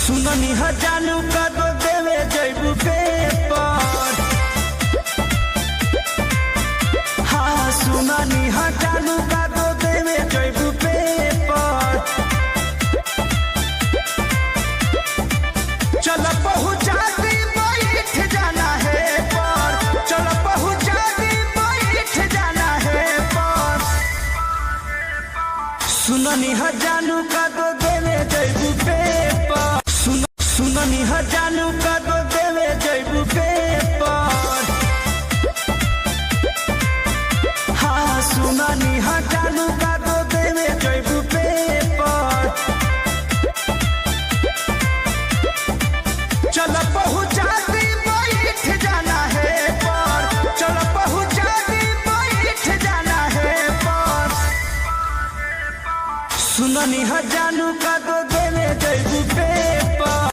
सुननी ह जानू का दो देवे जैबू पेपर। हाँ सुननी ह जानू का दो देवे जैबू पेपर। चल पहुँचा दी बैठ जाना है पर। चल पहुँचा दी बैठ जाना है पर। सुननी ह जानू का दो देवे जैबू पेपर। सुननी ह जानू का दो देवे जैबू पेपर। हाँ सुननी ह जानू का दो देवे जैबू पेपर। चल पहुँचा दी बैठ जाना है पर। चल पहुँचा दी बैठ जाना है पर। सुननी ह जानू का दो देवे जैबू पेपर।